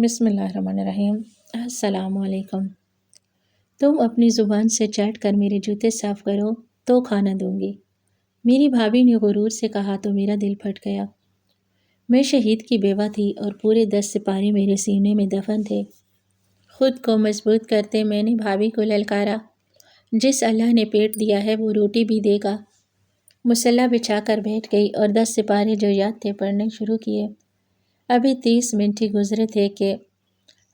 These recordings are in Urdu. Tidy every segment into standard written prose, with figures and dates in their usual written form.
بسم اللہ الرحمن الرحیم۔ السلام علیکم۔ تم اپنی زبان سے چاٹ کر میرے جوتے صاف کرو تو کھانا دوں گی، میری بھابھی نے غرور سے کہا تو میرا دل پھٹ گیا۔ میں شہید کی بیوہ تھی اور پورے 10 سپاہی میرے سینے میں دفن تھے۔ خود کو مضبوط کرتے میں نے بھابھی کو للکارا، جس اللہ نے پیٹ دیا ہے وہ روٹی بھی دے گا۔ مصلح بچھا کر بیٹھ گئی اور 10 سپارے جو یاد تھے پڑھنے شروع کیے۔ ابھی 30 منٹ ہی گزرے تھے کہ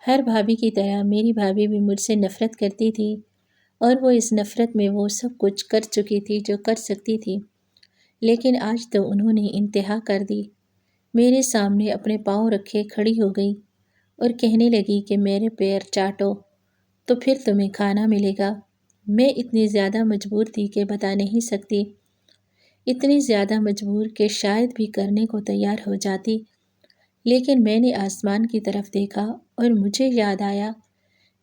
ہر بھابھی کی طرح میری بھابھی بھی مجھ سے نفرت کرتی تھی، اور وہ اس نفرت میں وہ سب کچھ کر چکی تھی جو کر سکتی تھی، لیکن آج تو انہوں نے انتہا کر دی۔ میرے سامنے اپنے پاؤں رکھے کھڑی ہو گئی اور کہنے لگی کہ میرے پیر چاٹو تو پھر تمہیں کھانا ملے گا۔ میں اتنی زیادہ مجبور تھی کہ بتا نہیں سکتی، اتنی زیادہ مجبور کہ شاید بھی کرنے کو تیار ہو جاتی، لیکن میں نے آسمان کی طرف دیکھا اور مجھے یاد آیا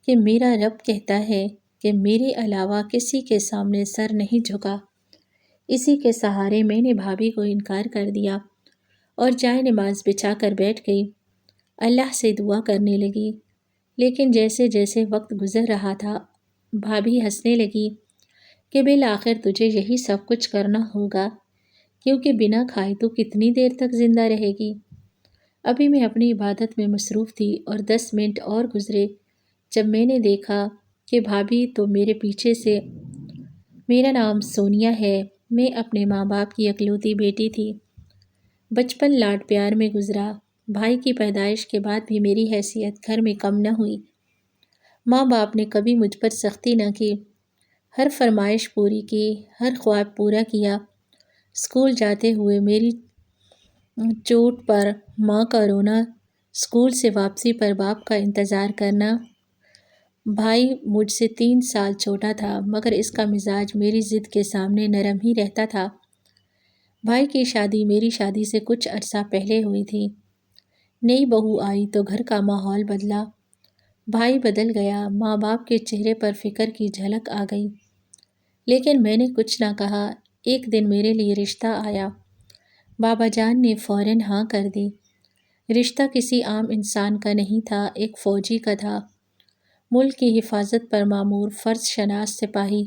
کہ میرا رب کہتا ہے کہ میرے علاوہ کسی کے سامنے سر نہیں جھکا۔ اسی کے سہارے میں نے بھابھی کو انکار کر دیا اور جائے نماز بچھا کر بیٹھ گئی، اللہ سے دعا کرنے لگی۔ لیکن جیسے جیسے وقت گزر رہا تھا، بھابھی ہنسنے لگی کہ بالآخر تجھے یہی سب کچھ کرنا ہوگا، کیونکہ بنا کھائے تو کتنی دیر تک زندہ رہے گی۔ ابھی میں اپنی عبادت میں مصروف تھی اور 10 منٹ اور گزرے جب میں نے دیکھا کہ بھابھی تو میرے پیچھے سے۔ میرا نام سونیا ہے، میں اپنے ماں باپ کی اکلوتی بیٹی تھی۔ بچپن لاڈ پیار میں گزرا، بھائی کی پیدائش کے بعد بھی میری حیثیت گھر میں کم نہ ہوئی۔ ماں باپ نے کبھی مجھ پر سختی نہ کی، ہر فرمائش پوری کی، ہر خواب پورا کیا۔ اسکول جاتے ہوئے میری چوٹ پر ماں کا رونا، اسکول سے واپسی پر باپ کا انتظار کرنا۔ بھائی مجھ سے 3 سال چھوٹا تھا، مگر اس کا مزاج میری ضد کے سامنے نرم ہی رہتا تھا۔ بھائی کی شادی میری شادی سے کچھ عرصہ پہلے ہوئی تھی۔ نئی بہو آئی تو گھر کا ماحول بدلا، بھائی بدل گیا، ماں باپ کے چہرے پر فکر کی جھلک آ گئی، لیکن میں نے کچھ نہ کہا۔ ایک دن میرے لیے رشتہ آیا، بابا جان نے فوراً ہاں کر دی۔ رشتہ کسی عام انسان کا نہیں تھا، ایک فوجی کا تھا، ملک کی حفاظت پر مامور فرض شناس سپاہی،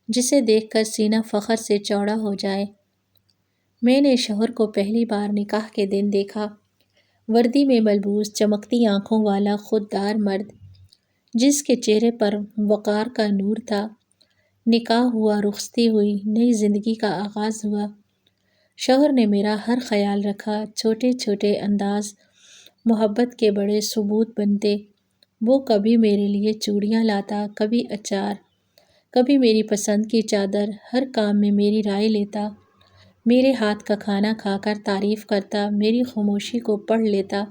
جسے دیکھ کر سینہ فخر سے چوڑا ہو جائے۔ میں نے شوہر کو پہلی بار نکاح کے دن دیکھا، وردی میں ملبوس، چمکتی آنکھوں والا خوددار مرد، جس کے چہرے پر وقار کا نور تھا۔ نکاح ہوا، رخصتی ہوئی، نئی زندگی کا آغاز ہوا۔ شوہر نے میرا ہر خیال رکھا، چھوٹے چھوٹے انداز محبت کے بڑے ثبوت بنتے۔ وہ کبھی میرے لیے چوڑیاں لاتا، کبھی اچار، کبھی میری پسند کی چادر، ہر کام میں میری رائے لیتا، میرے ہاتھ کا کھانا کھا کر تعریف کرتا، میری خاموشی کو پڑھ لیتا،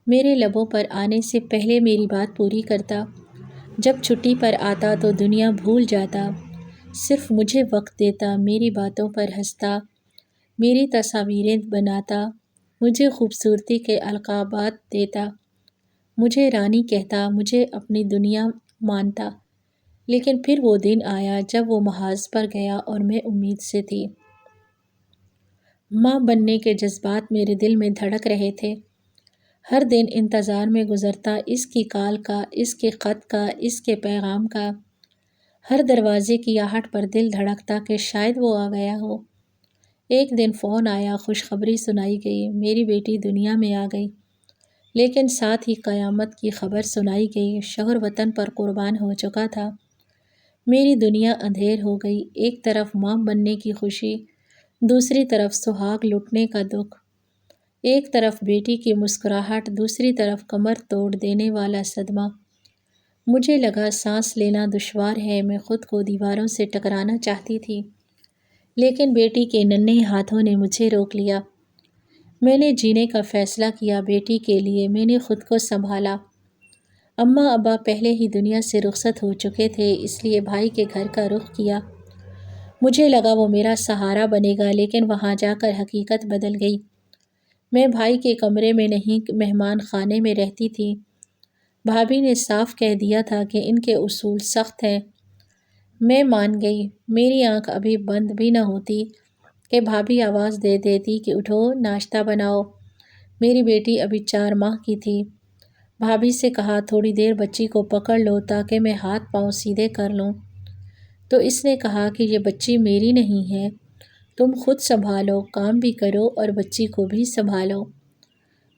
میرے لبوں پر آنے سے پہلے میری بات پوری کرتا۔ جب چھٹی پر آتا تو دنیا بھول جاتا، صرف مجھے وقت دیتا، میری باتوں پر ہنستا، میری تصاویریں بناتا، مجھے خوبصورتی کے القابات دیتا، مجھے رانی کہتا، مجھے اپنی دنیا مانتا۔ لیکن پھر وہ دن آیا جب وہ محاذ پر گیا اور میں امید سے تھی۔ ماں بننے کے جذبات میرے دل میں دھڑک رہے تھے، ہر دن انتظار میں گزرتا، اس کی کال کا، اس کے خط کا، اس کے پیغام کا، ہر دروازے کی آہٹ پر دل دھڑکتا کہ شاید وہ آ گیا ہو۔ ایک دن فون آیا، خوشخبری سنائی گئی، میری بیٹی دنیا میں آ گئی، لیکن ساتھ ہی قیامت کی خبر سنائی گئی، شوہر وطن پر قربان ہو چکا تھا۔ میری دنیا اندھیر ہو گئی، ایک طرف ماں بننے کی خوشی، دوسری طرف سہاگ لٹنے کا دکھ، ایک طرف بیٹی کی مسکراہٹ، دوسری طرف کمر توڑ دینے والا صدمہ۔ مجھے لگا سانس لینا دشوار ہے، میں خود کو دیواروں سے ٹکرانا چاہتی تھی، لیکن بیٹی کے ننھے ہاتھوں نے مجھے روک لیا۔ میں نے جینے کا فیصلہ کیا، بیٹی کے لیے میں نے خود کو سنبھالا۔ اماں ابا پہلے ہی دنیا سے رخصت ہو چکے تھے، اس لیے بھائی کے گھر کا رخ کیا۔ مجھے لگا وہ میرا سہارا بنے گا، لیکن وہاں جا کر حقیقت بدل گئی۔ میں بھائی کے کمرے میں نہیں، مہمان خانے میں رہتی تھی۔ بھابھی نے صاف کہہ دیا تھا کہ ان کے اصول سخت ہیں۔ میں مان گئی، میری آنکھ ابھی بند بھی نہ ہوتی کہ بھابھی آواز دے دیتی کہ اٹھو، ناشتہ بناؤ۔ میری بیٹی ابھی 4 ماہ کی تھی، بھابھی سے کہا تھوڑی دیر بچی کو پکڑ لو تاکہ میں ہاتھ پاؤں سیدھے کر لوں، تو اس نے کہا کہ یہ بچی میری نہیں ہے، تم خود سنبھالو، کام بھی کرو اور بچی کو بھی سنبھالو۔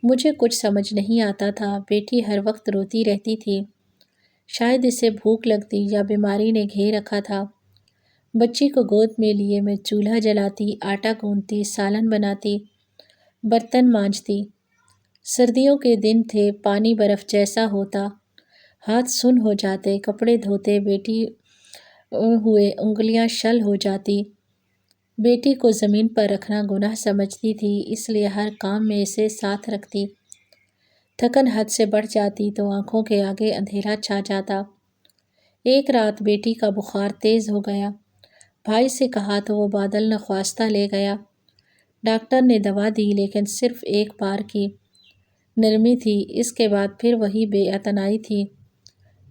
مجھے کچھ سمجھ نہیں آتا تھا، بیٹی ہر وقت روتی رہتی تھی، شاید اسے بھوک لگتی یا بیماری نے گھیر رکھا تھا۔ بچی کو گود میں لیے میں چولہا جلاتی، آٹا گوندتی، سالن بناتی، برتن مانجتی۔ سردیوں کے دن تھے، پانی برف جیسا ہوتا، ہاتھ سن ہو جاتے، کپڑے دھوتے بیٹی ہوئے انگلیاں شل ہو جاتی۔ بیٹی کو زمین پر رکھنا گناہ سمجھتی تھی، اس لیے ہر کام میں اسے ساتھ رکھتی۔ تھکن حد سے بڑھ جاتی تو آنکھوں کے آگے اندھیرا چھا جاتا۔ ایک رات بیٹی کا بخار تیز ہو گیا، بھائی سے کہا تو وہ بادل نخواستہ لے گیا۔ ڈاکٹر نے دوا دی لیکن صرف ایک بار کی نرمی تھی، اس کے بعد پھر وہی بے اعتنائی تھی۔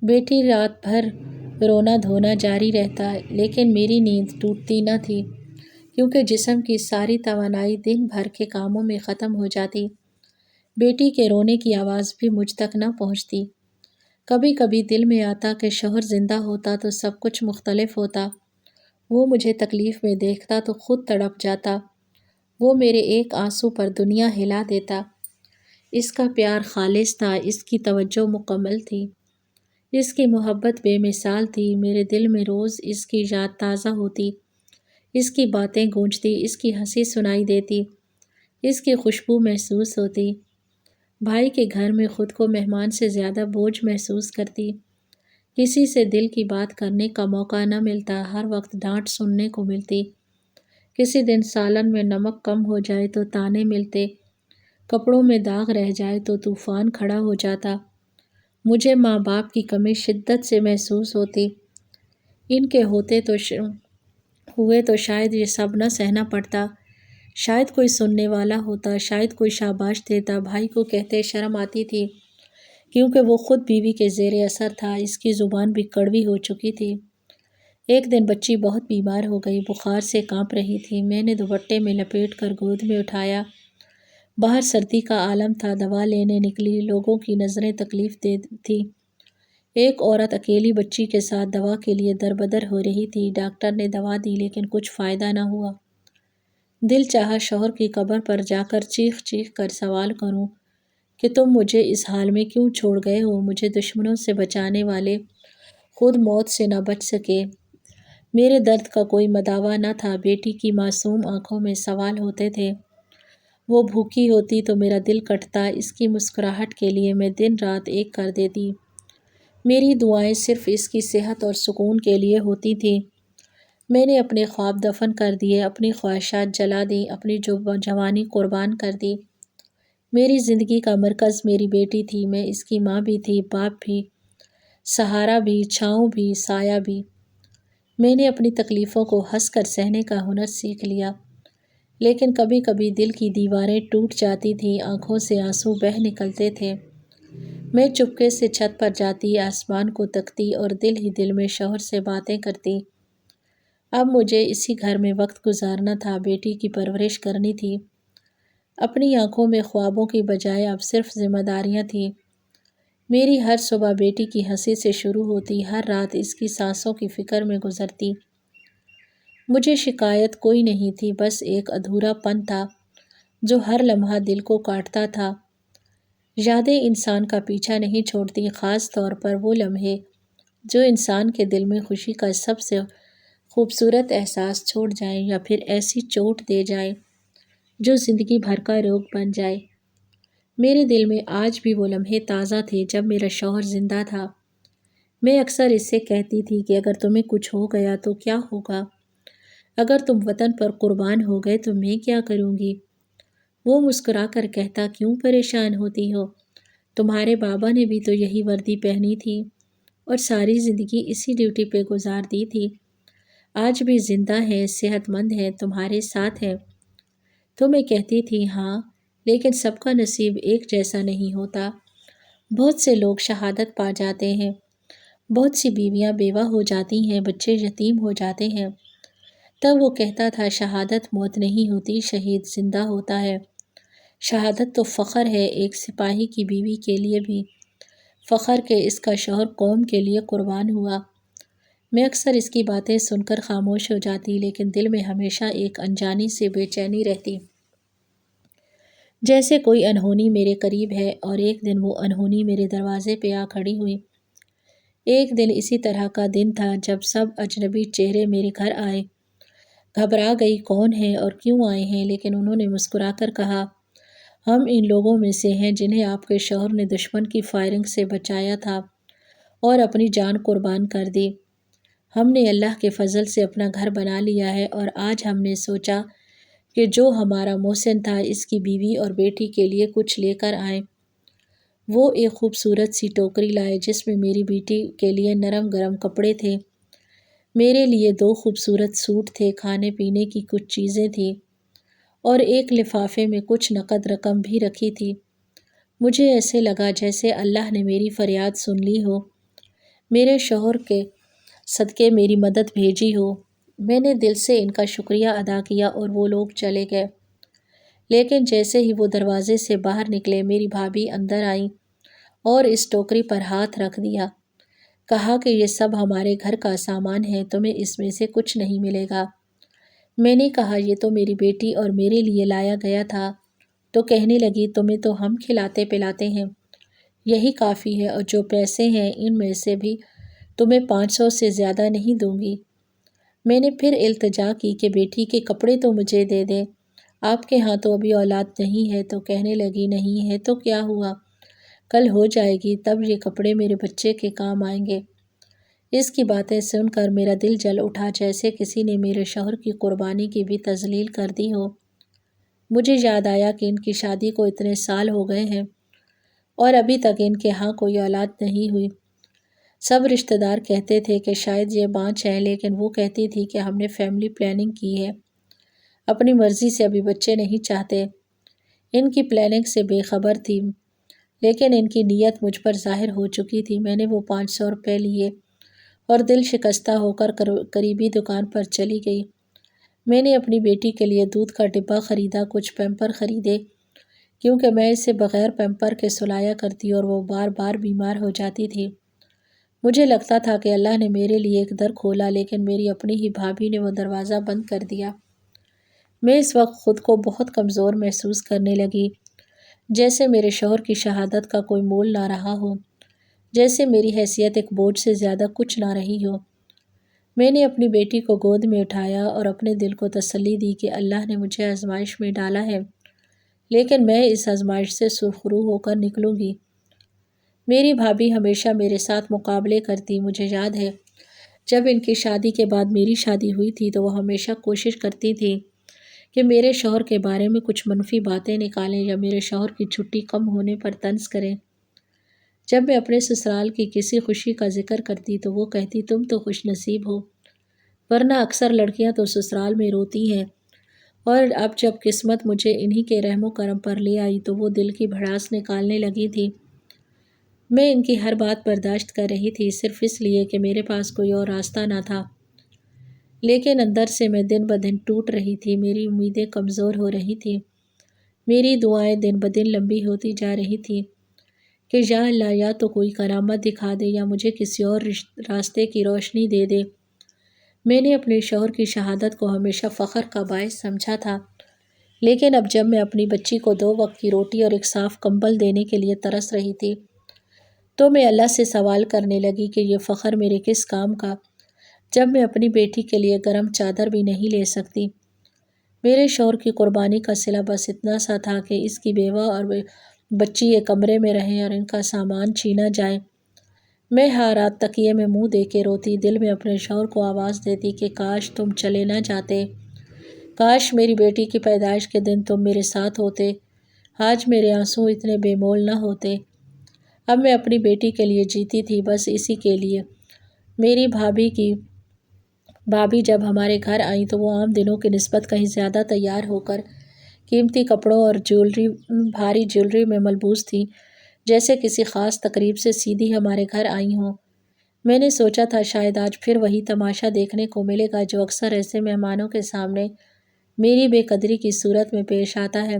بیٹی رات بھر رونا دھونا جاری رہتا، لیکن میری نیند ٹوٹتی نہ تھی، کیونکہ جسم کی ساری توانائی دن بھر کے کاموں میں ختم ہو جاتی۔ بیٹی کے رونے کی آواز بھی مجھ تک نہ پہنچتی۔ کبھی کبھی دل میں آتا کہ شوہر زندہ ہوتا تو سب کچھ مختلف ہوتا، وہ مجھے تکلیف میں دیکھتا تو خود تڑپ جاتا، وہ میرے ایک آنسو پر دنیا ہلا دیتا۔ اس کا پیار خالص تھا، اس کی توجہ مکمل تھی، اس کی محبت بے مثال تھی۔ میرے دل میں روز اس کی یاد تازہ ہوتی، اس کی باتیں گونجتی، اس کی ہنسی سنائی دیتی، اس کی خوشبو محسوس ہوتی۔ بھائی کے گھر میں خود کو مہمان سے زیادہ بوجھ محسوس کرتی، کسی سے دل کی بات کرنے کا موقع نہ ملتا، ہر وقت ڈانٹ سننے کو ملتی۔ کسی دن سالن میں نمک کم ہو جائے تو تانے ملتے، کپڑوں میں داغ رہ جائے تو طوفان کھڑا ہو جاتا۔ مجھے ماں باپ کی کمی شدت سے محسوس ہوتی، ان کے ہوئے تو شاید یہ سب نہ سہنا پڑتا، شاید کوئی سننے والا ہوتا، شاید کوئی شاباش دیتا۔ بھائی کو کہتے شرم آتی تھی، کیونکہ وہ خود بیوی کے زیر اثر تھا، اس کی زبان بھی کڑوی ہو چکی تھی۔ ایک دن بچی بہت بیمار ہو گئی، بخار سے کانپ رہی تھی، میں نے دوپٹے میں لپیٹ کر گود میں اٹھایا۔ باہر سردی کا عالم تھا، دوا لینے نکلی، لوگوں کی نظریں تکلیف دے تھی۔ ایک عورت اکیلی بچی کے ساتھ دوا کے لیے دربدر ہو رہی تھی، ڈاکٹر نے دوا دی لیکن کچھ فائدہ نہ ہوا۔ دل چاہا شوہر کی قبر پر جا کر چیخ چیخ کر سوال کروں کہ تم مجھے اس حال میں کیوں چھوڑ گئے ہو؟ مجھے دشمنوں سے بچانے والے خود موت سے نہ بچ سکے۔ میرے درد کا کوئی مداوا نہ تھا، بیٹی کی معصوم آنکھوں میں سوال ہوتے تھے۔ وہ بھوکی ہوتی تو میرا دل کٹتا، اس کی مسکراہٹ کے لیے میں دن رات ایک کر دیتی۔ میری دعائیں صرف اس کی صحت اور سکون کے لیے ہوتی تھیں۔ میں نے اپنے خواب دفن کر دیے، اپنی خواہشات جلا دیں، اپنی جوانی قربان کر دی۔ میری زندگی کا مرکز میری بیٹی تھی، میں اس کی ماں بھی تھی، باپ بھی، سہارا بھی، چھاؤں بھی، سایہ بھی۔ میں نے اپنی تکلیفوں کو ہنس کر سہنے کا ہنر سیکھ لیا، لیکن کبھی کبھی دل کی دیواریں ٹوٹ جاتی تھیں، آنکھوں سے آنسو بہہ نکلتے تھے۔ میں چپکے سے چھت پر جاتی، آسمان کو تکتی اور دل ہی دل میں شوہر سے باتیں کرتی۔ اب مجھے اسی گھر میں وقت گزارنا تھا، بیٹی کی پرورش کرنی تھی۔ اپنی آنکھوں میں خوابوں کی بجائے اب صرف ذمہ داریاں تھیں۔ میری ہر صبح بیٹی کی ہنسی سے شروع ہوتی، ہر رات اس کی سانسوں کی فکر میں گزرتی۔ مجھے شکایت کوئی نہیں تھی، بس ایک ادھورا پن تھا جو ہر لمحہ دل کو کاٹتا تھا۔ یادیں انسان کا پیچھا نہیں چھوڑتی، خاص طور پر وہ لمحے جو انسان کے دل میں خوشی کا سب سے خوبصورت احساس چھوڑ جائیں یا پھر ایسی چوٹ دے جائیں جو زندگی بھر کا روگ بن جائے۔ میرے دل میں آج بھی وہ لمحے تازہ تھے جب میرا شوہر زندہ تھا۔ میں اکثر اس سے کہتی تھی کہ اگر تمہیں کچھ ہو گیا تو کیا ہوگا؟ اگر تم وطن پر قربان ہو گئے تو میں کیا کروں گی؟ وہ مسکرا کر کہتا، کیوں پریشان ہوتی ہو؟ تمہارے بابا نے بھی تو یہی وردی پہنی تھی اور ساری زندگی اسی ڈیوٹی پہ گزار دی تھی، آج بھی زندہ ہے، صحت مند ہے، تمہارے ساتھ ہے۔ تو میں کہتی تھی ہاں، لیکن سب کا نصیب ایک جیسا نہیں ہوتا، بہت سے لوگ شہادت پا جاتے ہیں، بہت سی بیویاں بیوہ ہو جاتی ہیں، بچے یتیم ہو جاتے ہیں۔ تب وہ کہتا تھا شہادت موت نہیں ہوتی، شہید زندہ ہوتا ہے۔ شہادت تو فخر ہے ایک سپاہی کی بیوی کے لیے بھی، فخر کہ اس کا شوہر قوم کے لیے قربان ہوا۔ میں اکثر اس کی باتیں سن کر خاموش ہو جاتی، لیکن دل میں ہمیشہ ایک انجانی سی بے چینی رہتی، جیسے کوئی انہونی میرے قریب ہے۔ اور ایک دن وہ انہونی میرے دروازے پہ آ کھڑی ہوئی۔ ایک دن اسی طرح کا دن تھا جب سب اجنبی چہرے میرے گھر آئے۔ گھبرا گئی کون ہیں اور کیوں آئے ہیں، لیکن انہوں نے مسکرا کر کہا، ہم ان لوگوں میں سے ہیں جنہیں آپ کے شوہر نے دشمن کی فائرنگ سے بچایا تھا اور اپنی جان قربان کر دی۔ ہم نے اللہ کے فضل سے اپنا گھر بنا لیا ہے، اور آج ہم نے سوچا کہ جو ہمارا محسن تھا اس کی بیوی اور بیٹی کے لیے کچھ لے کر آئیں۔ وہ ایک خوبصورت سی ٹوکری لائے جس میں میری بیٹی کے لیے نرم گرم کپڑے تھے، میرے لیے 2 خوبصورت سوٹ تھے، کھانے پینے کی کچھ چیزیں تھیں، اور ایک لفافے میں کچھ نقد رقم بھی رکھی تھی۔ مجھے ایسے لگا جیسے اللہ نے میری فریاد سن لی ہو، میرے شوہر کے صدقے میری مدد بھیجی ہو۔ میں نے دل سے ان کا شکریہ ادا کیا اور وہ لوگ چلے گئے۔ لیکن جیسے ہی وہ دروازے سے باہر نکلے، میری بھابھی اندر آئیں اور اس ٹوکری پر ہاتھ رکھ دیا۔ کہا کہ یہ سب ہمارے گھر کا سامان ہے، تمہیں اس میں سے کچھ نہیں ملے گا۔ میں نے کہا یہ تو میری بیٹی اور میرے لیے لایا گیا تھا۔ تو کہنے لگی تمہیں تو ہم کھلاتے پلاتے ہیں، یہی کافی ہے، اور جو پیسے ہیں ان میں سے بھی تمہیں 500 سے زیادہ نہیں دوں گی۔ میں نے پھر التجا کی کہ بیٹی کے کپڑے تو مجھے دے دیں، آپ کے ہاں تو ابھی اولاد نہیں ہے۔ تو کہنے لگی نہیں ہے تو کیا ہوا، کل ہو جائے گی، تب یہ کپڑے میرے بچے کے کام آئیں گے۔ اس کی باتیں سن کر میرا دل جل اٹھا، جیسے کسی نے میرے شوہر کی قربانی کی بھی تذلیل کر دی ہو۔ مجھے یاد آیا کہ ان کی شادی کو اتنے سال ہو گئے ہیں اور ابھی تک ان کے ہاں کوئی اولاد نہیں ہوئی۔ سب رشتہ دار کہتے تھے کہ شاید یہ بانچ ہے، لیکن وہ کہتی تھی کہ ہم نے فیملی پلاننگ کی ہے، اپنی مرضی سے ابھی بچے نہیں چاہتے۔ ان کی پلاننگ سے بے خبر تھی، لیکن ان کی نیت مجھ پر ظاہر ہو چکی تھی۔ میں نے وہ 500 روپے لیے اور دل شکستہ ہو کر قریبی دکان پر چلی گئی۔ میں نے اپنی بیٹی کے لیے دودھ کا ڈبہ خریدا، کچھ پیمپر خریدے، کیونکہ میں اسے بغیر پیمپر کے سلایا کرتی اور وہ بار بار بیمار ہو جاتی تھی۔ مجھے لگتا تھا کہ اللہ نے میرے لیے ایک در کھولا، لیکن میری اپنی ہی بھابھی نے وہ دروازہ بند کر دیا۔ میں اس وقت خود کو بہت کمزور محسوس کرنے لگی، جیسے میرے شوہر کی شہادت کا کوئی مول نہ رہا ہو، جیسے میری حیثیت ایک بوجھ سے زیادہ کچھ نہ رہی ہو۔ میں نے اپنی بیٹی کو گود میں اٹھایا اور اپنے دل کو تسلی دی کہ اللہ نے مجھے آزمائش میں ڈالا ہے، لیکن میں اس آزمائش سے سرخرو ہو کر نکلوں گی۔ میری بھابھی ہمیشہ میرے ساتھ مقابلے کرتی۔ مجھے یاد ہے جب ان کی شادی کے بعد میری شادی ہوئی تھی تو وہ ہمیشہ کوشش کرتی تھی کہ میرے شوہر کے بارے میں کچھ منفی باتیں نکالیں یا میرے شوہر کی چھٹی کم ہونے پر طنز کریں۔ جب میں اپنے سسرال کی کسی خوشی کا ذکر کرتی تو وہ کہتی تم تو خوش نصیب ہو، ورنہ اکثر لڑکیاں تو سسرال میں روتی ہیں۔ اور اب جب قسمت مجھے انہی کے رحم و کرم پر لے آئی تو وہ دل کی بھڑاس نکالنے لگی تھی۔ میں ان کی ہر بات برداشت کر رہی تھی، صرف اس لیے کہ میرے پاس کوئی اور راستہ نہ تھا، لیکن اندر سے میں دن بدن ٹوٹ رہی تھی، میری امیدیں کمزور ہو رہی تھیں، میری دعائیں دن بدن لمبی ہوتی جا رہی تھیں کہ یا اللہ یا تو کوئی کرامت دکھا دے یا مجھے کسی اور راستے کی روشنی دے دے۔ میں نے اپنے شوہر کی شہادت کو ہمیشہ فخر کا باعث سمجھا تھا، لیکن اب جب میں اپنی بچی کو 2 وقت کی روٹی اور ایک صاف کمبل دینے کے لیے ترس رہی تھی تو میں اللہ سے سوال کرنے لگی کہ یہ فخر میرے کس کام کا، جب میں اپنی بیٹی کے لیے گرم چادر بھی نہیں لے سکتی۔ میرے شوہر کی قربانی کا صلہ بس اتنا سا تھا کہ اس کی بیوہ اور بچی ایک کمرے میں رہیں اور ان کا سامان چھینا جائے۔ میں ہر رات تکیے میں منہ دے کے روتی، دل میں اپنے شوہر کو آواز دیتی کہ کاش تم چلے نہ جاتے، کاش میری بیٹی کی پیدائش کے دن تم میرے ساتھ ہوتے، آج میرے آنسو اتنے بے مول نہ ہوتے۔ اب میں اپنی بیٹی کے لیے جیتی تھی، بس اسی کے لیے۔ میری بھابھی جب ہمارے گھر آئیں تو وہ عام دنوں کی نسبت کہیں زیادہ تیار ہو کر قیمتی کپڑوں اور بھاری جیولری میں ملبوس تھی، جیسے کسی خاص تقریب سے سیدھی ہمارے گھر آئی ہوں۔ میں نے سوچا تھا شاید آج پھر وہی تماشا دیکھنے کو ملے گا جو اکثر ایسے مہمانوں کے سامنے میری بے قدری کی صورت میں پیش آتا ہے،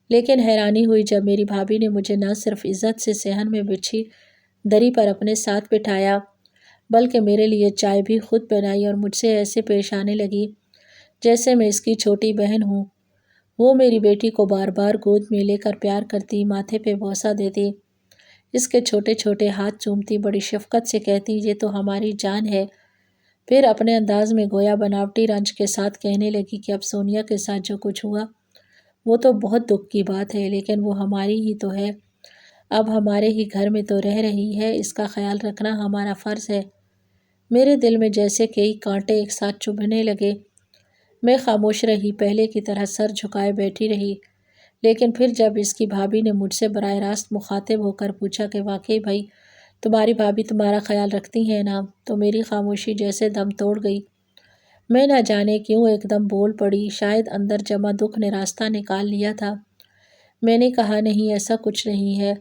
لیکن حیرانی ہوئی جب میری بھابھی نے مجھے نہ صرف عزت سے صحن میں بچھی دری پر اپنے ساتھ بٹھایا، بلکہ میرے لیے چائے بھی خود بنائی اور مجھ سے ایسے پیش آنے لگی جیسے میں اس کی چھوٹی بہن ہوں۔ وہ میری بیٹی کو بار بار گود میں لے کر پیار کرتی، ماتھے پہ بوسہ دیتی، اس کے چھوٹے چھوٹے ہاتھ چومتی، بڑی شفقت سے کہتی یہ تو ہماری جان ہے۔ پھر اپنے انداز میں گویا بناوٹی رنج کے ساتھ کہنے لگی کہ اب سونیا کے ساتھ جو کچھ ہوا وہ تو بہت دکھ کی بات ہے، لیکن وہ ہماری ہی تو ہے، اب ہمارے ہی گھر میں تو رہ رہی ہے، اس کا خیال رکھنا ہمارا فرض ہے۔ میرے دل میں جیسے کئی کانٹے ایک ساتھ چبھنے لگے۔ میں خاموش رہی، پہلے کی طرح سر جھکائے بیٹھی رہی، لیکن پھر جب اس کی بھابھی نے مجھ سے براہ راست مخاطب ہو کر پوچھا کہ واقعی بھائی تمہاری بھابھی تمہارا خیال رکھتی ہیں نا، تو میری خاموشی جیسے دم توڑ گئی۔ میں نہ جانے کیوں ایک دم بول پڑی، شاید اندر جمع دکھ نے راستہ نکال لیا تھا۔ میں نے کہا نہیں، ایسا کچھ نہیں ہے،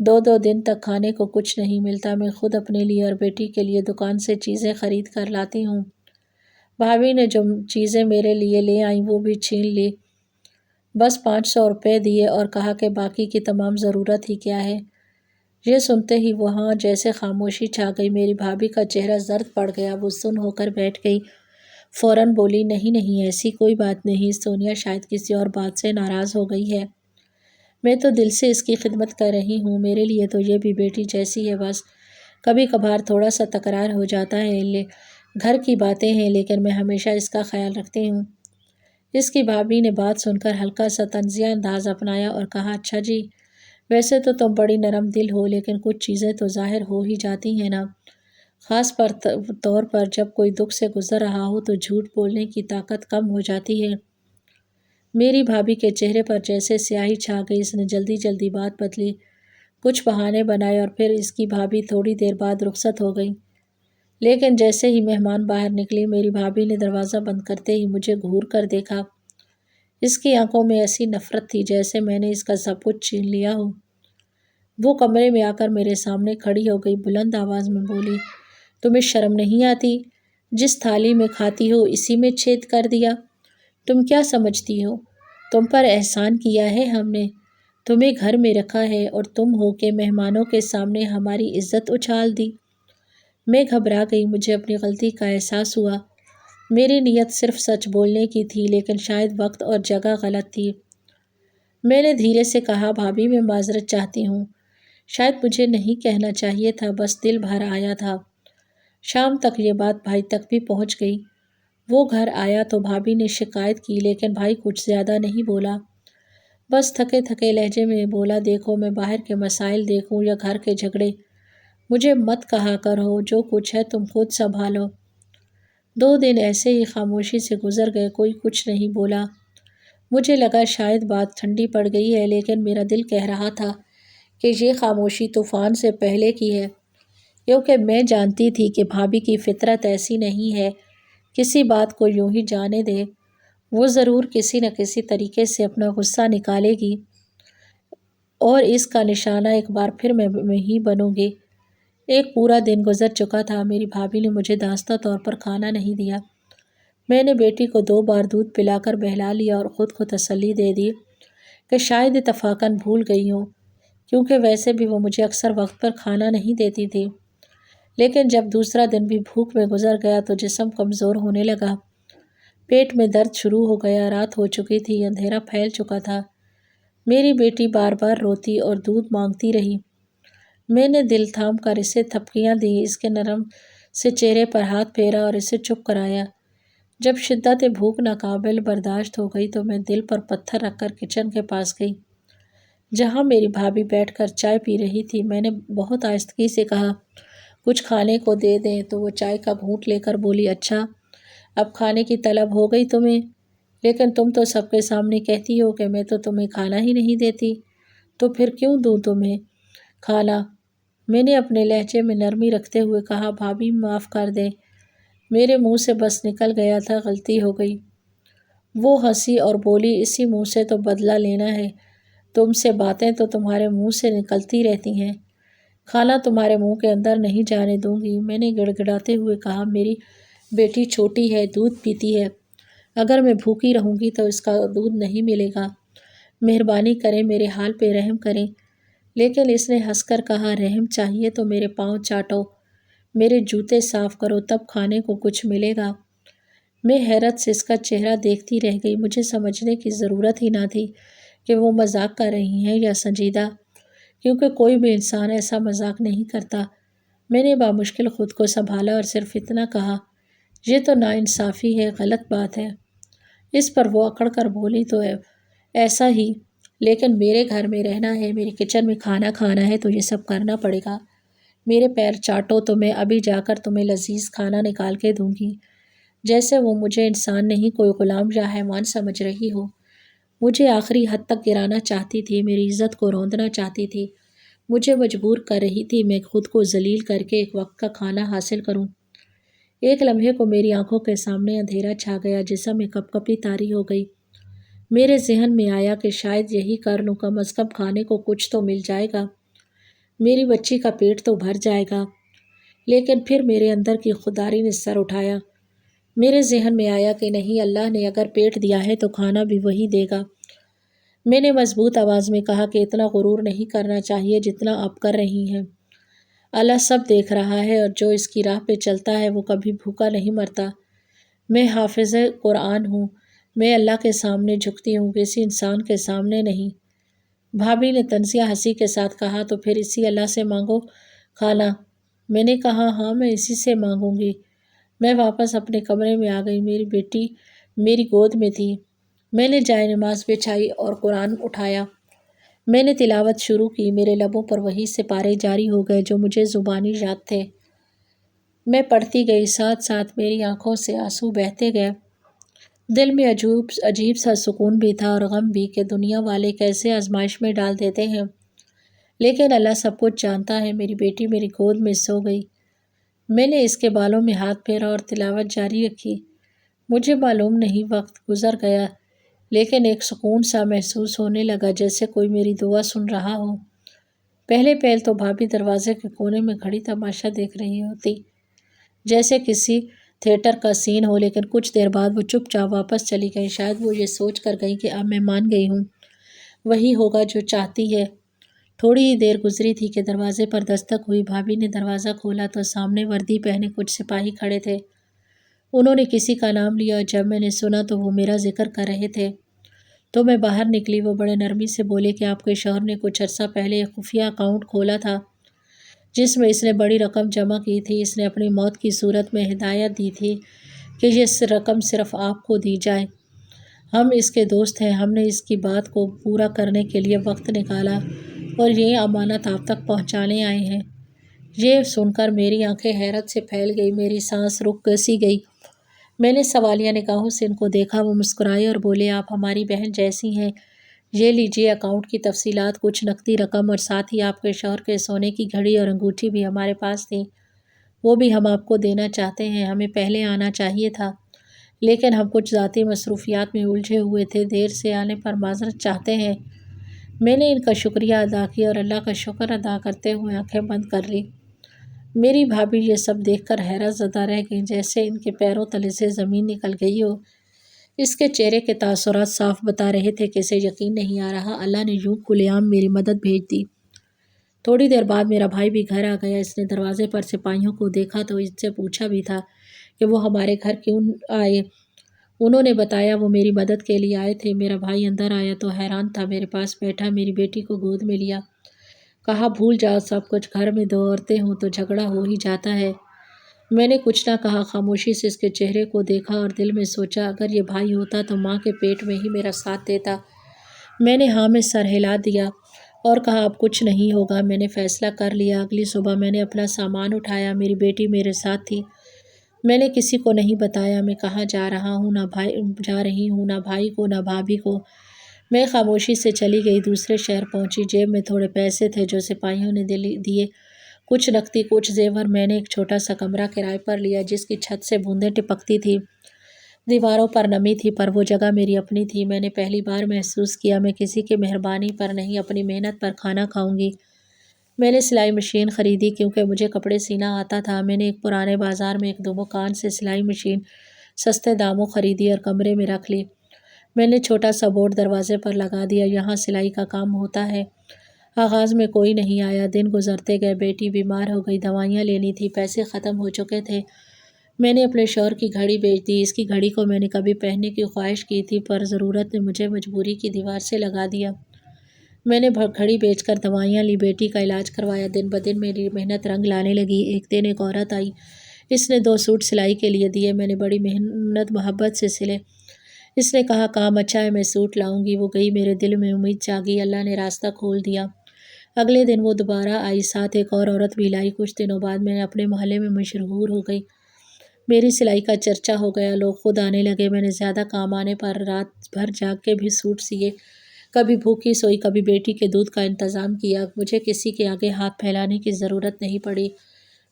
2 دن تک کھانے کو کچھ نہیں ملتا، میں خود اپنے لیے اور بیٹی کے لیے دکان سے چیزیں خرید کر لاتی ہوں۔ بھابھی نے جو چیزیں میرے لیے لے آئیں وہ بھی چھین لی، بس 500 روپے دیے اور کہا کہ باقی کی تمام ضرورت ہی کیا ہے۔ یہ سنتے ہی وہاں جیسے خاموشی چھا گئی، میری بھابھی کا چہرہ زرد پڑ گیا، وہ سن ہو کر بیٹھ گئی، فوراً بولی نہیں ایسی کوئی بات نہیں، سونیا شاید کسی اور بات سے ناراض ہو گئی ہے، میں تو دل سے اس کی خدمت کر رہی ہوں، میرے لیے تو یہ بھی بیٹی جیسی ہے، بس کبھی کبھار تھوڑا سا تکرار ہو جاتا ہے، گھر کی باتیں ہیں، لیکن میں ہمیشہ اس کا خیال رکھتی ہوں۔ اس کی بھابھی نے بات سن کر ہلکا سا طنزیہ انداز اپنایا اور کہا اچھا جی، ویسے تو تم بڑی نرم دل ہو، لیکن کچھ چیزیں تو ظاہر ہو ہی جاتی ہیں نا، خاص طور پر جب کوئی دکھ سے گزر رہا ہو تو جھوٹ بولنے کی طاقت کم ہو جاتی ہے۔ میری بھابھی کے چہرے پر جیسے سیاہی چھا گئی، اس نے جلدی جلدی بات بدلی، کچھ بہانے بنائے اور پھر اس کی بھابھی تھوڑی دیر بعد رخصت ہو گئی۔ لیکن جیسے ہی مہمان باہر نکلی، میری بھابھی نے دروازہ بند کرتے ہی مجھے گھور کر دیکھا، اس کی آنکھوں میں ایسی نفرت تھی جیسے میں نے اس کا سب کچھ چھین لیا ہو۔ وہ کمرے میں آ کر میرے سامنے کھڑی ہو گئی، بلند آواز میں بولی تمہیں شرم نہیں آتی؟ جس تھالی میں کھاتی ہو اسی میں چھید کر دیا، تم کیا سمجھتی ہو تم پر احسان کیا ہے ہم نے، تمہیں گھر میں رکھا ہے اور تم ہو کے مہمانوں کے سامنے ہماری عزت اچھال دی۔ میں گھبرا گئی، مجھے اپنی غلطی کا احساس ہوا، میری نیت صرف سچ بولنے کی تھی، لیکن شاید وقت اور جگہ غلط تھی۔ میں نے دھیرے سے کہا بھابھی میں معذرت چاہتی ہوں، شاید مجھے نہیں کہنا چاہیے تھا، بس دل بھر آیا تھا۔ شام تک یہ بات بھائی تک بھی پہنچ گئی، وہ گھر آیا تو بھابھی نے شکایت کی، لیکن بھائی کچھ زیادہ نہیں بولا، بس تھکے تھکے لہجے میں بولا دیکھو میں باہر کے مسائل دیکھوں یا گھر کے جھگڑے، مجھے مت کہا کرو، جو کچھ ہے تم خود سنبھالو۔ 2 دن ایسے ہی خاموشی سے گزر گئے، کوئی کچھ نہیں بولا، مجھے لگا شاید بات ٹھنڈی پڑ گئی ہے، لیکن میرا دل کہہ رہا تھا کہ یہ خاموشی طوفان سے پہلے کی ہے، کیونکہ میں جانتی تھی کہ بھابھی کی فطرت ایسی نہیں ہے کسی بات کو یوں ہی جانے دے، وہ ضرور کسی نہ کسی طریقے سے اپنا غصہ نکالے گی اور اس کا نشانہ ایک بار پھر میں ہی بنوں گی۔ ایک پورا دن گزر چکا تھا، میری بھابھی نے مجھے دانستہ طور پر کھانا نہیں دیا، میں نے بیٹی کو 2 بار دودھ پلا کر بہلا لیا اور خود کو تسلی دے دی کہ شاید اتفاقاً بھول گئی ہوں، کیونکہ ویسے بھی وہ مجھے اکثر وقت پر کھانا نہیں دیتی تھی۔ لیکن جب دوسرا دن بھی بھوک میں گزر گیا تو جسم کمزور ہونے لگا، پیٹ میں درد شروع ہو گیا، رات ہو چکی تھی، اندھیرا پھیل چکا تھا، میری بیٹی بار بار روتی اور دودھ مانگتی رہی، میں نے دل تھام کر اسے تھپکیاں دیں، اس کے نرم سے چہرے پر ہاتھ پھیرا اور اسے چپ کرایا۔ جب شدت بھوک ناقابل برداشت ہو گئی تو میں دل پر پتھر رکھ کر کچن کے پاس گئی، جہاں میری بھابھی بیٹھ کر چائے پی رہی تھی۔ میں نے بہت آہستگی سے کہا کچھ کھانے کو دے دیں، تو وہ چائے کا گھونٹ لے کر بولی اچھا اب کھانے کی طلب ہو گئی تمہیں، لیکن تم تو سب کے سامنے کہتی ہو کہ میں تو تمہیں کھانا ہی نہیں دیتی، تو پھر کیوں دوں تمہیں کھانا؟ میں نے اپنے لہجے میں نرمی رکھتے ہوئے کہا بھابھی معاف کر دیں، میرے منہ سے بس نکل گیا تھا، غلطی ہو گئی۔ وہ ہنسی اور بولی اسی منہ سے تو بدلہ لینا ہے، تم سے باتیں تو تمہارے منہ سے نکلتی رہتی ہیں، کھانا تمہارے منہ کے اندر نہیں جانے دوں گی۔ میں نے گڑ گڑاتے ہوئے کہا میری بیٹی چھوٹی ہے، دودھ پیتی ہے، اگر میں بھوکی رہوں گی تو اس کا دودھ نہیں ملے گا، مہربانی کریں میرے حال پہ رحم کریں۔ لیکن اس نے ہنس کر کہا، رحم چاہیے تو میرے پاؤں چاٹو، میرے جوتے صاف کرو، تب کھانے کو کچھ ملے گا۔ میں حیرت سے اس کا چہرہ دیکھتی رہ گئی۔ مجھے سمجھنے کی ضرورت ہی نہ تھی کہ وہ مذاق کر رہی ہیں یا سنجیدہ، کیونکہ کوئی بھی انسان ایسا مذاق نہیں کرتا۔ میں نے بامشکل خود کو سنبھالا اور صرف اتنا کہا، یہ تو ناانصافی ہے، غلط بات ہے۔ اس پر وہ اکڑ کر بولی، تو ایسا ہی، لیکن میرے گھر میں رہنا ہے، میری کچن میں کھانا کھانا ہے، تو یہ سب کرنا پڑے گا۔ میرے پیر چاٹو تو میں ابھی جا کر تمہیں لذیذ کھانا نکال کے دوں گی، جیسے وہ مجھے انسان نہیں کوئی غلام یا حیوان سمجھ رہی ہو۔ مجھے آخری حد تک گرانا چاہتی تھی، میری عزت کو روندنا چاہتی تھی، مجھے مجبور کر رہی تھی میں خود کو ذلیل کر کے ایک وقت کا کھانا حاصل کروں۔ ایک لمحے کو میری آنکھوں کے سامنے اندھیرا چھا گیا، جسم میں کپ کپی طاری ہو گئی۔ میرے ذہن میں آیا کہ شاید یہی کر لوں، کم از کم کھانے کو کچھ تو مل جائے گا، میری بچی کا پیٹ تو بھر جائے گا۔ لیکن پھر میرے اندر کی خودداری نے سر اٹھایا۔ میرے ذہن میں آیا کہ نہیں، اللہ نے اگر پیٹ دیا ہے تو کھانا بھی وہی دے گا۔ میں نے مضبوط آواز میں کہا کہ اتنا غرور نہیں کرنا چاہیے جتنا آپ کر رہی ہیں۔ اللہ سب دیکھ رہا ہے، اور جو اس کی راہ پہ چلتا ہے وہ کبھی بھوکا نہیں مرتا۔ میں حافظ قرآن ہوں، میں اللہ کے سامنے جھکتی ہوں، کسی انسان کے سامنے نہیں۔ بھابھی نے طنزیہ ہنسی کے ساتھ کہا، تو پھر اسی اللہ سے مانگو کھانا۔ میں نے کہا، ہاں، میں اسی سے مانگوں گی۔ میں واپس اپنے کمرے میں آ گئی۔ میری بیٹی میری گود میں تھی۔ میں نے جائے نماز بچھائی اور قرآن اٹھایا۔ میں نے تلاوت شروع کی۔ میرے لبوں پر وہی سپارے جاری ہو گئے جو مجھے زبانی یاد تھے۔ میں پڑھتی گئی، ساتھ ساتھ میری آنکھوں سے آنسو بہتے گئے۔ دل میں عجیب سا سکون بھی تھا اور غم بھی کہ دنیا والے کیسے آزمائش میں ڈال دیتے ہیں، لیکن اللہ سب کچھ جانتا ہے۔ میری بیٹی میری گود میں سو گئی۔ میں نے اس کے بالوں میں ہاتھ پھیرا اور تلاوت جاری رکھی۔ مجھے معلوم نہیں وقت گزر گیا، لیکن ایک سکون سا محسوس ہونے لگا، جیسے کوئی میری دعا سن رہا ہو۔ پہلے پہل تو بھابھی دروازے کے کونے میں کھڑی تماشا دیکھ رہی ہوتی، جیسے کسی تھیٹر کا سین ہو، لیکن کچھ دیر بعد وہ چپ چاپ واپس چلی گئی۔ شاید وہ یہ سوچ کر گئی کہ اب میں مان گئی ہوں، وہی ہوگا جو چاہتی ہے۔ تھوڑی ہی دیر گزری تھی کہ دروازے پر دستک ہوئی۔ بھابھی نے دروازہ کھولا تو سامنے وردی پہنے کچھ سپاہی کھڑے تھے۔ انہوں نے کسی کا نام لیا اور جب میں نے سنا تو وہ میرا ذکر کر رہے تھے تو میں باہر نکلی۔ وہ بڑے نرمی سے بولے کہ آپ کے شوہر نے کچھ عرصہ پہلے ایک خفیہ اکاؤنٹ کھولا تھا جس میں اس نے بڑی رقم جمع کی تھی۔ اس نے اپنی موت کی صورت میں ہدایت دی تھی کہ یہ رقم صرف آپ کو دی جائے۔ ہم اس کے دوست ہیں، ہم نے اس کی بات کو پورا کرنے کے لیے وقت نکالا اور یہ امانت آپ تک پہنچانے آئے ہیں۔ یہ سن کر میری آنکھیں حیرت سے پھیل گئی، میری سانس رک سی گئی۔ میں نے سوالیہ نگاہوں سے ان کو دیکھا۔ وہ مسکرائے اور بولے، آپ ہماری بہن جیسی ہیں، یہ لیجیے اکاؤنٹ کی تفصیلات، کچھ نقدی رقم اور ساتھ ہی آپ کے شوہر کے سونے کی گھڑی اور انگوٹھی بھی ہمارے پاس تھی، وہ بھی ہم آپ کو دینا چاہتے ہیں۔ ہمیں پہلے آنا چاہیے تھا، لیکن ہم کچھ ذاتی مصروفیات میں الجھے ہوئے تھے، دیر سے آنے پر معذرت چاہتے ہیں۔ میں نے ان کا شکریہ ادا کیا اور اللہ کا شکر ادا کرتے ہوئے آنکھیں بند کر لی۔ میری بھابھی یہ سب دیکھ کر حیرت زدہ رہ گئیں، جیسے ان کے پیروں تلے سے زمین نکل گئی ہو۔ اس کے چہرے کے تاثرات صاف بتا رہے تھے کہ اسے یقین نہیں آ رہا اللہ نے یوں کھلے عام میری مدد بھیج دی۔ تھوڑی دیر بعد میرا بھائی بھی گھر آ گیا۔ اس نے دروازے پر سپاہیوں کو دیکھا تو ان سے پوچھا بھی تھا کہ وہ ہمارے گھر کیوں آئے۔ انہوں نے بتایا وہ میری مدد کے لیے آئے تھے۔ میرا بھائی اندر آیا تو حیران تھا، میرے پاس بیٹھا، میری بیٹی کو گود میں لیا، کہا بھول جاؤ سب کچھ، گھر میں دو عورتیں ہوں تو جھگڑا ہو ہی جاتا ہے۔ میں نے کچھ نہ کہا، خاموشی سے اس کے چہرے کو دیکھا اور دل میں سوچا اگر یہ بھائی ہوتا تو ماں کے پیٹ میں ہی میرا ساتھ دیتا۔ میں نے ہاں میں سر ہلا دیا اور کہا اب کچھ نہیں ہوگا، میں نے فیصلہ کر لیا۔ اگلی صبح میں نے اپنا سامان اٹھایا، میری بیٹی میرے ساتھ تھی۔ میں نے کسی کو نہیں بتایا میں کہاں جا رہی ہوں، نہ بھائی کو نہ بھابھی کو۔ میں خاموشی سے چلی گئی، دوسرے شہر پہنچی۔ جیب میں تھوڑے پیسے تھے جو سپاہیوں نے دیے، کچھ نقدی، کچھ زیور۔ میں نے ایک چھوٹا سا کمرہ کرائے پر لیا جس کی چھت سے بوندیں ٹپکتی تھی، دیواروں پر نمی تھی، پر وہ جگہ میری اپنی تھی۔ میں نے پہلی بار محسوس کیا میں کسی کی مہربانی پر نہیں، اپنی محنت پر کھانا کھاؤں گی۔ میں نے سلائی مشین خریدی کیونکہ مجھے کپڑے سینا آتا تھا۔ میں نے ایک پرانے بازار میں ایک دو دکان سے سلائی مشین سستے داموں خریدی اور کمرے میں رکھ لی۔ میں نے چھوٹا سا بورڈ دروازے پر لگا دیا، یہاں سلائی کا کام ہوتا ہے، آغاز میں کوئی نہیں آیا، دن گزرتے گئے، بیٹی بیمار ہو گئی، دوائیاں لینی تھی، پیسے ختم ہو چکے تھے۔ میں نے اپنے شوہر کی گھڑی بیچ دی۔ اس کی گھڑی کو میں نے کبھی پہننے کی خواہش کی تھی، پر ضرورت نے مجھے مجبوری کی دیوار سے لگا دیا۔ میں نے گھڑی بیچ کر دوائیاں لی، بیٹی کا علاج کروایا۔ دن بدن میری محنت رنگ لانے لگی۔ ایک دن ایک عورت آئی، اس نے 2 سوٹ سلائی کے لیے دیے، میں نے بڑی محنت محبت سے سلے۔ اس نے کہا کام اچھا ہے، میں سوٹ لاؤں گی۔ وہ گئی، میرے دل میں امید جاگی، اللہ نے راستہ کھول دیا۔ اگلے دن وہ دوبارہ آئی، ساتھ ایک اور عورت بھی لائی۔ کچھ دنوں بعد میں اپنے محلے میں مشہور ہو گئی، میری سلائی کا چرچا ہو گیا، لوگ خود آنے لگے۔ میں نے زیادہ کام آنے پر رات بھر جاگ کے بھی سوٹ سیے، کبھی بھوکی سوئی، کبھی بیٹی کے دودھ کا انتظام کیا۔ مجھے کسی کے آگے ہاتھ پھیلانے کی ضرورت نہیں پڑی۔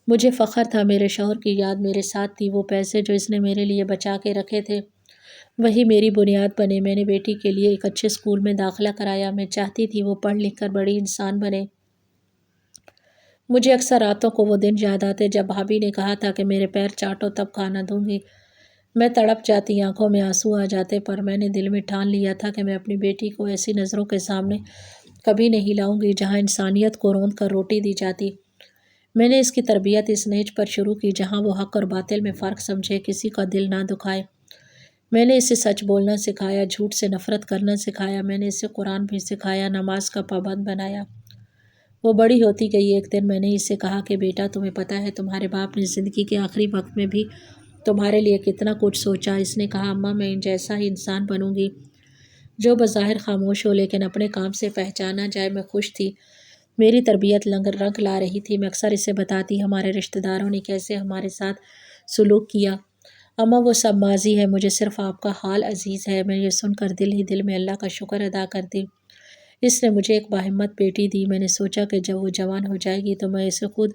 مجھے فخر تھا، میرے شوہر کی یاد میرے ساتھ تھی، وہ پیسے جو اس نے میرے لیے بچا کے رکھے تھے وہی میری بنیاد بنے۔ میں نے بیٹی کے لیے ایک اچھے اسکول میں داخلہ کرایا، میں چاہتی تھی وہ پڑھ لکھ کر بڑی انسان بنے۔ مجھے اکثر راتوں کو وہ دن یاد آتے جب بھابھی نے کہا تھا کہ میرے پیر چاٹو تب کھانا دوں گی۔ میں تڑپ جاتی، آنکھوں میں آنسو آ جاتے، پر میں نے دل میں ٹھان لیا تھا کہ میں اپنی بیٹی کو ایسی نظروں کے سامنے کبھی نہیں لاؤں گی جہاں انسانیت کو روند کر روٹی دی جاتی۔ میں نے اس کی تربیت اس نیج پر شروع کی جہاں وہ حق اور باطل میں فرق سمجھے، کسی کا دل نہ دکھائے۔ میں نے اسے سچ بولنا سکھایا، جھوٹ سے نفرت کرنا سکھایا۔ میں نے اسے قرآن بھی سکھایا، نماز کا پابند بنایا۔ وہ بڑی ہوتی گئی۔ ایک دن میں نے اسے کہا کہ بیٹا، تمہیں پتہ ہے تمہارے باپ نے زندگی کے آخری وقت میں بھی تمہارے لیے کتنا کچھ سوچا؟ اس نے کہا اماں، میں جیسا ہی انسان بنوں گی جو بظاہر خاموش ہو لیکن اپنے کام سے پہچانا جائے۔ میں خوش تھی، میری تربیت رنگ لا رہی تھی۔ میں اکثر اسے بتاتی ہمارے رشتہ داروں نے کیسے ہمارے ساتھ سلوک کیا۔ اماں، وہ سب ماضی ہے، مجھے صرف آپ کا حال عزیز ہے۔ میں یہ سن کر دل ہی دل میں اللہ کا شکر ادا کرتی۔ اس نے مجھے ایک باہمت بیٹی دی۔ میں نے سوچا کہ جب وہ جوان ہو جائے گی تو میں اسے خود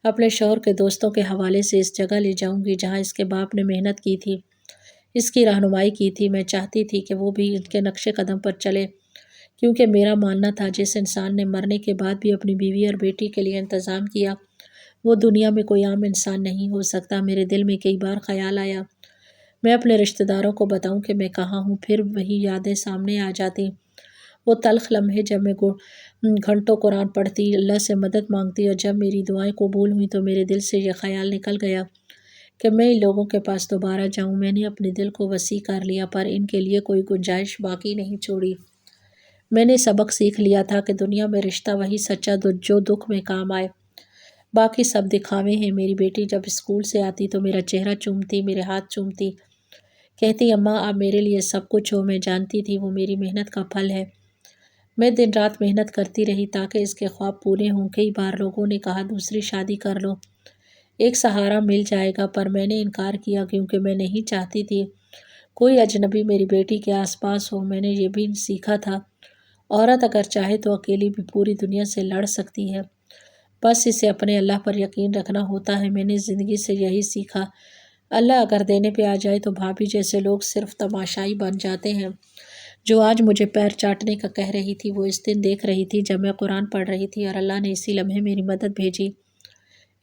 اپنے شوہر کے دوستوں کے حوالے سے اس جگہ لے جاؤں گی جہاں اس کے باپ نے محنت کی تھی، اس کی رہنمائی کی تھی۔ میں چاہتی تھی کہ وہ بھی ان کے نقش قدم پر چلے، کیونکہ میرا ماننا تھا جس انسان نے مرنے کے بعد بھی اپنی بیوی اور بیٹی کے لیے انتظام کیا وہ دنیا میں کوئی عام انسان نہیں ہو سکتا۔ میرے دل میں کئی بار خیال آیا میں اپنے رشتہ داروں کو بتاؤں کہ میں کہاں ہوں، پھر وہی یادیں سامنے آ جاتی، وہ تلخ لمحے جب میں گھنٹوں قرآن پڑھتی، اللہ سے مدد مانگتی، اور جب میری دعائیں قبول ہوئیں تو میرے دل سے یہ خیال نکل گیا کہ میں ان لوگوں کے پاس دوبارہ جاؤں۔ میں نے اپنے دل کو وسیع کر لیا، پر ان کے لیے کوئی گنجائش باقی نہیں چھوڑی۔ میں نے سبق سیکھ لیا تھا کہ دنیا میں رشتہ وہی سچا جو دکھ میں کام آئے، باقی سب دکھاوے ہیں۔ میری بیٹی جب اسکول سے آتی تو میرا چہرہ چومتی، میرے ہاتھ چومتی، کہتی اماں آپ میرے لیے سب کچھ ہو۔ میں جانتی تھی وہ میری محنت کا پھل ہے۔ میں دن رات محنت کرتی رہی تاکہ اس کے خواب پورے ہوں۔ کئی بار لوگوں نے کہا دوسری شادی کر لو، ایک سہارا مل جائے گا، پر میں نے انکار کیا کیونکہ میں نہیں چاہتی تھی کوئی اجنبی میری بیٹی کے آس پاس ہو۔ میں نے یہ بھی سیکھا تھا عورت اگر چاہے تو اکیلی بھی پوری دنیا سے لڑ سکتی ہے، بس اسے اپنے اللہ پر یقین رکھنا ہوتا ہے۔ میں نے زندگی سے یہی سیکھا، اللہ اگر دینے پہ آ جائے تو بھابھی جیسے لوگ صرف تماشائی بن جاتے ہیں۔ جو آج مجھے پیر چاٹنے کا کہہ رہی تھی وہ اس دن دیکھ رہی تھی جب میں قرآن پڑھ رہی تھی، اور اللہ نے اسی لمحے میری مدد بھیجی۔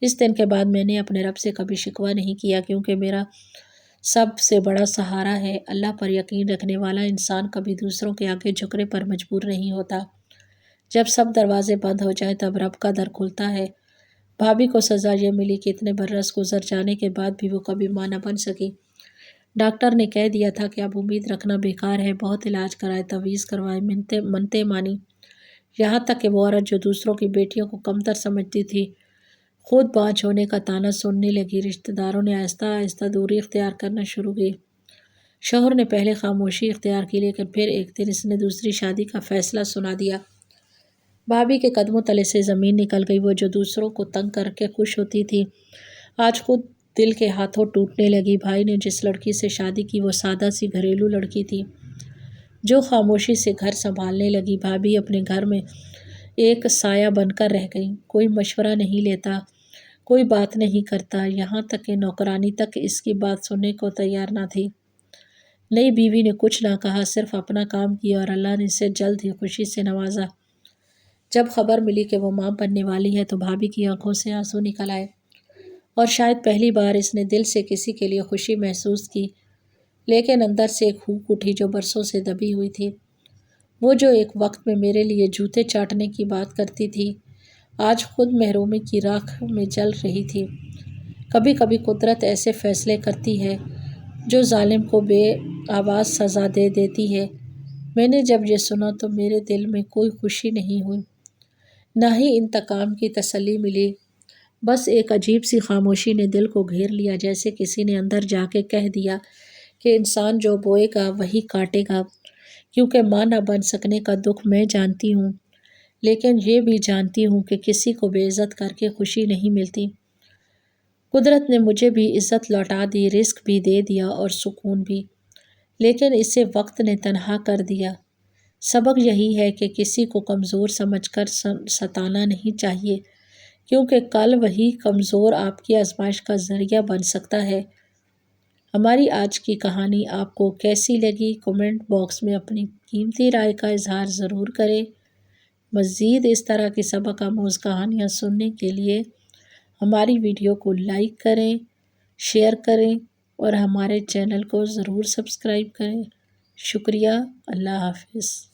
اس دن کے بعد میں نے اپنے رب سے کبھی شکوہ نہیں کیا، کیونکہ میرا سب سے بڑا سہارا ہے۔ اللہ پر یقین رکھنے والا انسان کبھی دوسروں کے آگے جھکنے پر مجبور نہیں ہوتا۔ جب سب دروازے بند ہو جائیں تب رب کا در کھلتا ہے۔ بھابھی کو سزا یہ ملی کہ اتنے برس گزر جانے کے بعد بھی وہ کبھی ماں نہ بن سکی۔ ڈاکٹر نے کہہ دیا تھا کہ اب امید رکھنا بیکار ہے۔ بہت علاج کرائے، تعویذ کروائے، منتیں مانی، یہاں تک کہ وہ عورت جو دوسروں کی بیٹیوں کو کمتر سمجھتی تھی خود بانجھ ہونے کا طعنہ سننے لگی۔ رشتہ داروں نے آہستہ آہستہ دوری اختیار کرنا شروع کی۔ شوہر نے پہلے خاموشی اختیار کی، لیکن پھر ایک دن اس نے دوسری شادی کا فیصلہ سنا دیا۔ بھابھی کے قدموں تلے سے زمین نکل گئی۔ وہ جو دوسروں کو تنگ کر کے خوش ہوتی تھی آج خود دل کے ہاتھوں ٹوٹنے لگی۔ بھائی نے جس لڑکی سے شادی کی وہ سادہ سی گھریلو لڑکی تھی جو خاموشی سے گھر سنبھالنے لگی۔ بھابھی اپنے گھر میں ایک سایہ بن کر رہ گئی، کوئی مشورہ نہیں لیتا، کوئی بات نہیں کرتا، یہاں تک کہ نوکرانی تک اس کی بات سننے کو تیار نہ تھی۔ نئی بیوی نے کچھ نہ کہا، صرف اپنا کام کیا، اور اللہ نے اسے جلد ہی خوشی سے نوازا۔ جب خبر ملی کہ وہ ماں بننے والی ہے تو بھابھی کی آنکھوں سے آنسو نکل آئے، اور شاید پہلی بار اس نے دل سے کسی کے لیے خوشی محسوس کی، لیکن اندر سے ایک ہوک اٹھی جو برسوں سے دبی ہوئی تھی۔ وہ جو ایک وقت میں میرے لیے جوتے چاٹنے کی بات کرتی تھی، آج خود محرومی کی راکھ میں جل رہی تھی۔ کبھی کبھی قدرت ایسے فیصلے کرتی ہے جو ظالم کو بے آواز سزا دے دیتی ہے۔ میں نے جب یہ سنا تو میرے دل میں کوئی خوشی نہیں ہوئی، نہ ہی انتقام کی تسلی ملی۔ بس ایک عجیب سی خاموشی نے دل کو گھیر لیا، جیسے کسی نے اندر جا کے کہہ دیا کہ انسان جو بوئے گا وہی کاٹے گا۔ کیونکہ ماں نہ بن سکنے کا دکھ میں جانتی ہوں، لیکن یہ بھی جانتی ہوں کہ کسی کو بے عزت کر کے خوشی نہیں ملتی۔ قدرت نے مجھے بھی عزت لوٹا دی، رزق بھی دے دیا اور سکون بھی، لیکن اسے وقت نے تنہا کر دیا۔ سبق یہی ہے کہ کسی کو کمزور سمجھ کر ستانا نہیں چاہیے، کیونکہ کل وہی کمزور آپ کی آزمائش کا ذریعہ بن سکتا ہے۔ ہماری آج کی کہانی آپ کو کیسی لگی؟ کمنٹ باکس میں اپنی قیمتی رائے کا اظہار ضرور کریں۔ مزید اس طرح کی سبق آموز کہانیاں سننے کے لیے ہماری ویڈیو کو لائک کریں، شیئر کریں اور ہمارے چینل کو ضرور سبسکرائب کریں۔ شکریہ۔ اللہ حافظ۔